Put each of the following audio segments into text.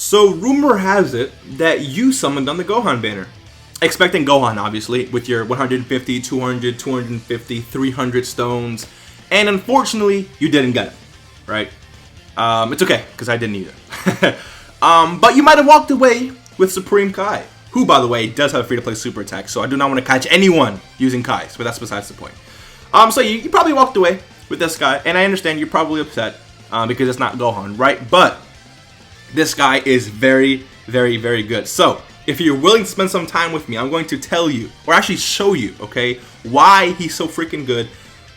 So rumor has it that you summoned on the Gohan banner. Expecting Gohan, obviously, with your 150, 200, 250, 300 stones. And unfortunately, you didn't get it, right? It's okay, because I didn't either. But you might have walked away with Supreme Kai, who, by the way, does have free-to-play super attack, so I do not want to catch anyone using Kais, but that's besides the point. So you probably walked away with this guy, and I understand you're probably upset because it's not Gohan, right? But this guy is very, very, very good. So if you're willing to spend some time with me, I'm going to tell you, or actually show you, okay, why he's so freaking good.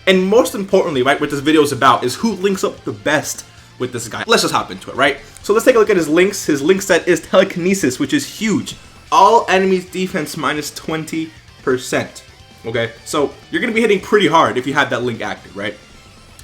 And most importantly, right, what this video is about is who links up the best with this guy. Let's just hop into it, right? So let's take a look at his links. His link set is Telekinesis, which is huge. All enemies defense minus 20%. Okay, so you're going to be hitting pretty hard if you have that link active, right?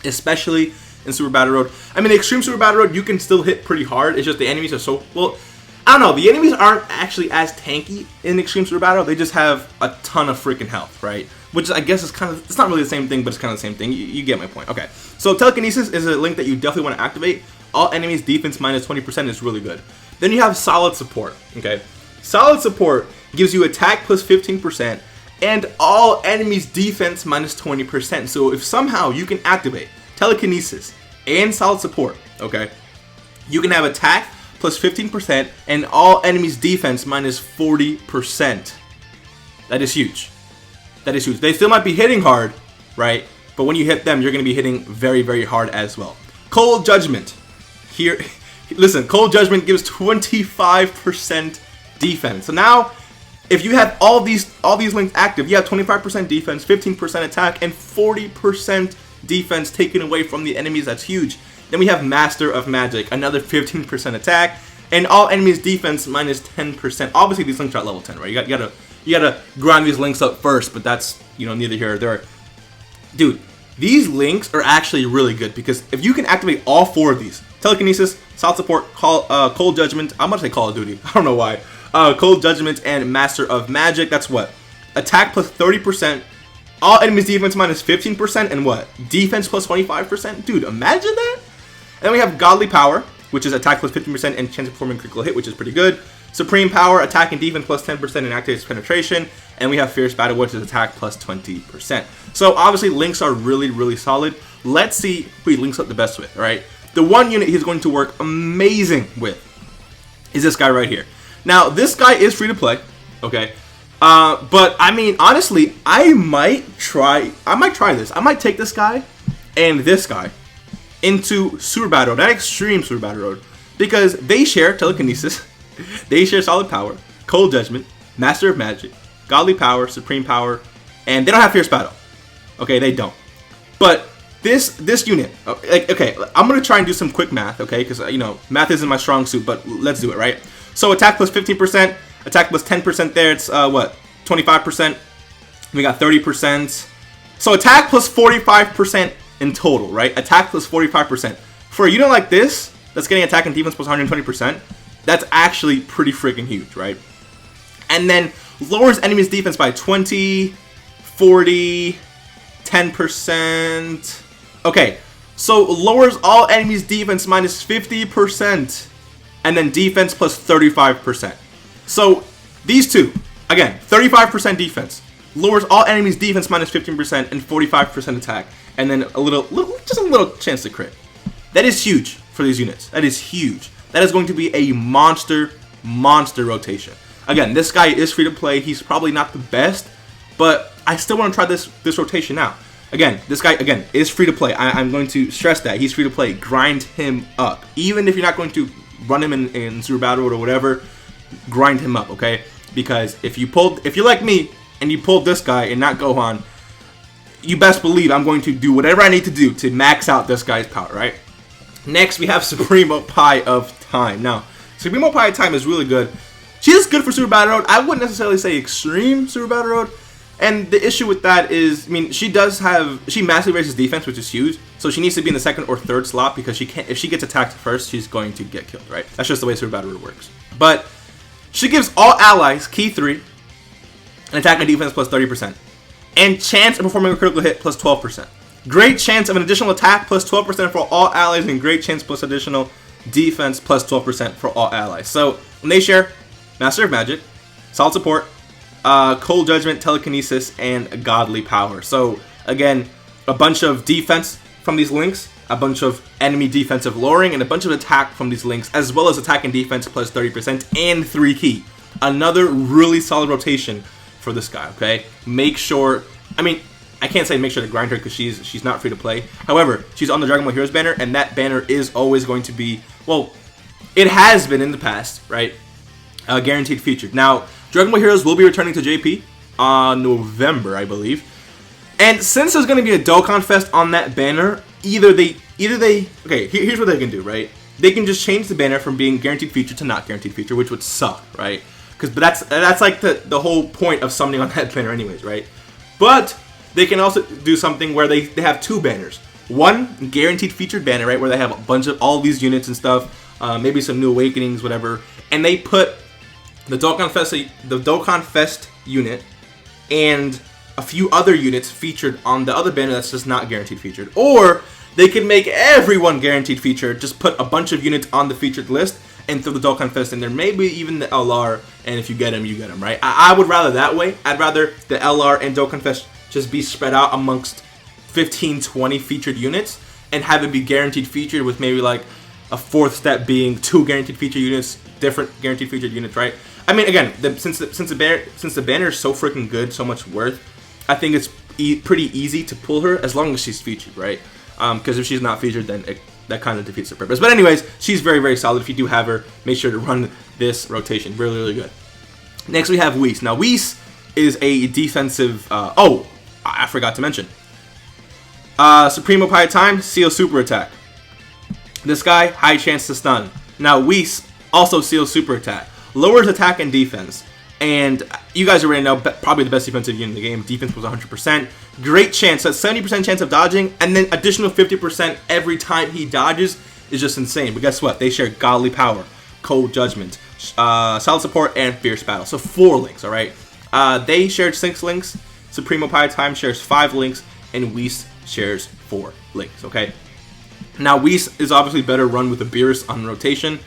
Especially in Super Battle Road. I mean, the Extreme Super Battle Road, you can still hit pretty hard. It's just the enemies are so, well, I don't know. The enemies aren't actually as tanky in Extreme Super Battle. They just have a ton of freaking health, right? Which I guess is kind of, it's not really the same thing, but it's kind of the same thing. You get my point. Okay, so Telekinesis is a link that you definitely want to activate. All enemies defense minus 20% is really good. Then you have Solid Support, okay? Solid Support gives you attack plus 15% and all enemies defense minus 20%. So if somehow you can activate Telekinesis and Solid Support, okay, you can have attack plus 15% and all enemies defense minus 40%. That is huge. That is huge. They still might be hitting hard, right? But when you hit them, you're going to be hitting very, very hard as well. Cold Judgment. Here, listen, Cold Judgment gives 25% defense. So now, if you have all these links active, you have 25% defense, 15% attack, and 40% defense taken away from the enemies. That's huge. Then we have Master of Magic, another 15% attack, and all enemies defense minus 10%. Obviously, these links are at level 10, right? You gotta grind these links up first, but that's, you know, neither here nor there. Dude, these links are actually really good because if you can activate all four of these, Telekinesis, Solid Support, Cold Judgment, I'm gonna say Call of Duty, I don't know why. Cold Judgment and Master of Magic, that's what? Attack plus 30%, all enemies defense minus 15%, and what? Defense plus 25%? Dude, imagine that! And then we have Godly Power, which is attack plus 15% and chance of performing critical hit, which is pretty good. Supreme Power, attack and defense plus 10% and activates penetration. And we have Fierce Battle, which is attack plus 20%. So obviously links are really, really solid. Let's see who he links up the best with, right? The one unit he's going to work amazing with is this guy right here. Now, this guy is free to play, okay? But I mean, honestly, I might try this. I might take this guy and this guy into Super Battle Road, not Extreme Super Battle Road, because they share Telekinesis, they share Solid Power, Cold Judgment, Master of Magic, Godly Power, Supreme Power, and they don't have Fierce Battle. Okay, they don't. But this unit, okay, I'm gonna try and do some quick math, okay, because you know math isn't my strong suit, but let's do it, right? So attack plus 15%, attack plus 10% there. It's what, 25%. We got 30%. So attack plus 45% in total, right? Attack plus 45%. For a unit like this, that's getting attack and defense plus 120%, that's actually pretty freaking huge, right? And then lowers enemies defense by 20, 40, 10%. Okay, so lowers all enemies defense minus 50%, and then defense plus 35%. So these two, again, 35% defense, lowers all enemies defense minus 15% and 45% attack, and then just a little chance to crit. That is huge for these units. That is huge. That is going to be a monster rotation. Again, this guy is free to play. He's probably not the best, but I still want to try this rotation out. Again, this guy, again, is free to play. I'm going to stress that. He's free to play. Grind him up. Even if you're not going to run him in Super Battle Road or whatever, grind him up, okay? Because if you're like me and you pulled this guy and not Gohan, you best believe I'm going to do whatever I need to do to max out this guy's power, right? Next, we have Supremo Pie of Time. Now, Supremo Pie of Time is really good. She is good for Super Battle Road. I wouldn't necessarily say Extreme Super Battle Road. And the issue with that is, I mean, she massively raises defense, which is huge. So she needs to be in the second or third slot because if she gets attacked first, she's going to get killed, right? That's just the way Super Battle Road works. But she gives all allies Key 3, and attack and defense plus 30%, and chance of performing a critical hit plus 12%. Great chance of an additional attack plus 12% for all allies, and great chance plus additional defense plus 12% for all allies. So when they share Master of Magic, Solid Support, Cold Judgment, Telekinesis, and Godly Power. So again, a bunch of defense from these links, a bunch of enemy defensive lowering, and a bunch of attack from these links, as well as attack and defense plus 30% and 3 key. Another really solid rotation for this guy, okay? Make sure, I mean, I can't say make sure to grind her because she's not free to play. However, she's on the Dragon Ball Heroes banner, and that banner is always going to be, well, it has been in the past, right? Guaranteed featured. Now, Dragon Ball Heroes will be returning to JP on November, I believe. And since there's going to be a Dokkan Fest on that banner, either they, okay, here's what they can do, right? They can just change the banner from being guaranteed feature to not guaranteed feature, which would suck, right? But that's like the whole point of summoning on that banner anyways, right? But they can also do something where they have 2 banners. One guaranteed featured banner, right, where they have a bunch of all these units and stuff, maybe some new awakenings, whatever, and they put the Dokkan Fest unit and a few other units featured on the other banner that's just not guaranteed featured. Or they could make everyone guaranteed featured, just put a bunch of units on the featured list and throw the Dokkan Fest in there, maybe even the LR, and if you get them, you get them, right? I would rather that way. I'd rather the LR and Dokkan Fest just be spread out amongst 15, 20 featured units and have it be guaranteed featured with maybe like a 4th step being 2 guaranteed featured units, different guaranteed featured units, right? I mean, again, since the banner is so freaking good, so much worth, I think it's pretty easy to pull her as long as she's featured, right? Because if she's not featured, then that kind of defeats the purpose. But anyways, she's very, very solid. If you do have her, make sure to run this rotation. Really, really good. Next, we have Whis. Now, Whis is a defensive... I forgot to mention. Supremo Pie Time, Seal Super Attack. This guy, high chance to stun. Now, Whis also seals Super Attack. Lowers attack and defense. And you guys already know, probably the best defensive unit in the game. Defense was 100%. Great chance. That's 70% chance of dodging. And then additional 50% every time he dodges is just insane. But guess what? They share Godly Power, Cold Judgment, Solid Support, and Fierce Battle. So 4 links, alright? They shared 6 links. Supremo Pie Time shares 5 links. And Whis shares 4 links, okay? Now, Whis is obviously better run with the Beerus on rotation.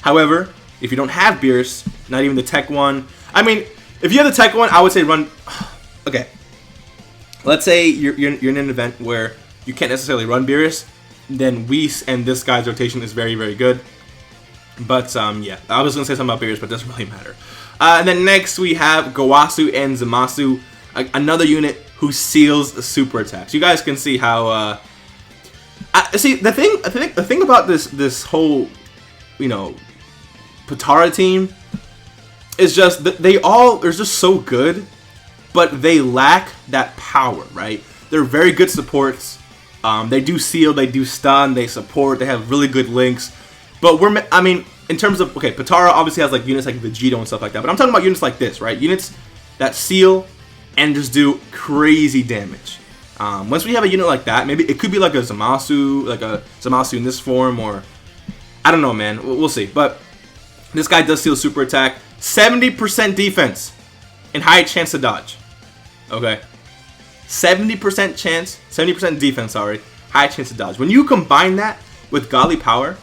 However, if you don't have Beerus, not even the Tech one... I mean, if you have the Tech one, I would say run... Okay. Let's say you're in an event where you can't necessarily run Beerus, then Whis and this guy's rotation is very, very good. But, yeah. I was going to say something about Beerus, but it doesn't really matter. And then next we have Gowasu and Zamasu, another unit who seals the super attacks. You guys can see how... see, the thing about this whole, you know, Potara team is just that they're just so good, but they lack that power, right? They're very good supports. They do seal, they do stun, they support, they have really good links. But I mean, in terms of, okay, Potara obviously has like units like Vegito and stuff like that, but I'm talking about units like this, right? Units that seal and just do crazy damage. Once we have a unit like that, maybe it could be like a Zamasu in this form, or I don't know, man. We'll see. But this guy does seal super attack, 70% defense, and high chance to dodge. Okay, 70% chance, 70% defense. Sorry, high chance to dodge. When you combine that with Godly Power,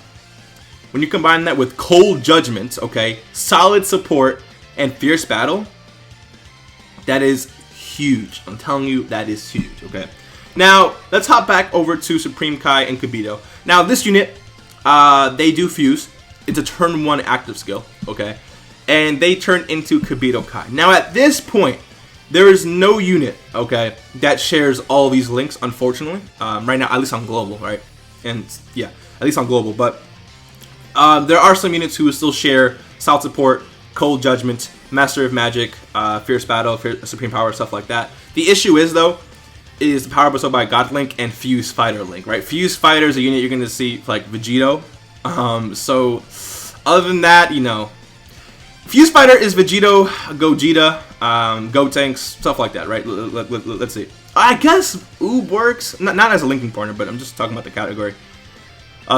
when you combine that with Cold Judgment, okay, solid support and Fierce Battle, that is huge. I'm telling you, that is huge. Okay, now let's hop back over to Supreme Kai and KIBITO. Now this unit, they do fuse. It's a turn 1 active skill. Okay, and they turn into KIBITO Kai. Now at this point, there is no unit, okay, that shares all these links, unfortunately. Right now, at least on global, right? And yeah, at least on global. But there are some units who still share Solid Support, Cold Judgment, Master of Magic, Fierce Battle, Supreme Power, stuff like that. The issue is, though, is the power bestowed by God Link and Fuse Fighter Link, right? Fuse Fighter is a unit you're going to see like Vegito. So other than that, you know, Fuse Fighter is Vegito, Gogeta, Gotenks, stuff like that, right? Let's see. I guess Oob works, not as a linking partner, but I'm just talking about the category.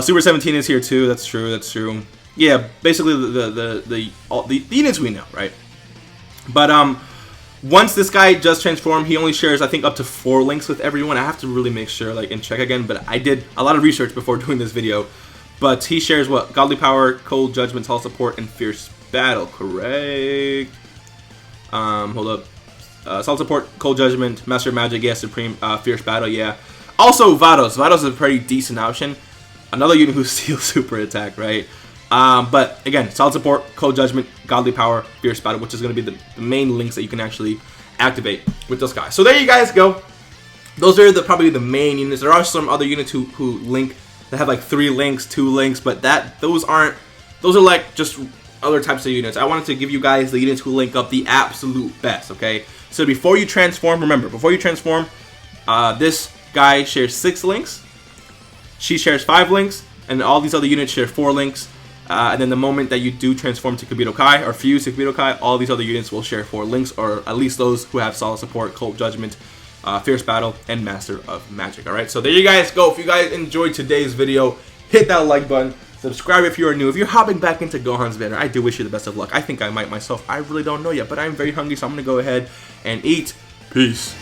Super 17 is here too. That's true. That's true. Yeah, basically the units we know, right? But once this guy does transform, he only shares, I think, up to 4 links with everyone. I have to really make sure, like, and check again. But I did a lot of research before doing this video. But he shares what? Godly Power, Cold Judgment, Solid Support, and Fierce Battle, correct? Hold up. Solid Support, Cold Judgment, Master of Magic, yeah, Supreme, Fierce Battle, yeah. Also, Vados. Vados is a pretty decent option. Another unit who steals super attack, right? But again, Solid Support, Cold Judgment, Godly Power, Fierce Battle, which is going to be the main links that you can actually activate with this guy. So there you guys go. Those are probably the main units. There are some other units who link that have like 3 links, 2 links, but those are like just other types of units. I wanted to give you guys the units who link up the absolute best, okay? So before you transform, remember, before you transform, this guy shares 6 links, she shares 5 links, and all these other units share 4 links. And then the moment that you do transform to KIBITO Kai or fuse to KIBITO Kai, all these other units will share 4 links, or at least those who have Solid Support, Cold Judgment, Fierce Battle, and Master of Magic. Alright, so there you guys go. If you guys enjoyed today's video, hit that like button. Subscribe if you are new. If you're hopping back into Gohan's banner, I do wish you the best of luck. I think I might myself. I really don't know yet, but I'm very hungry, so I'm going to go ahead and eat. Peace.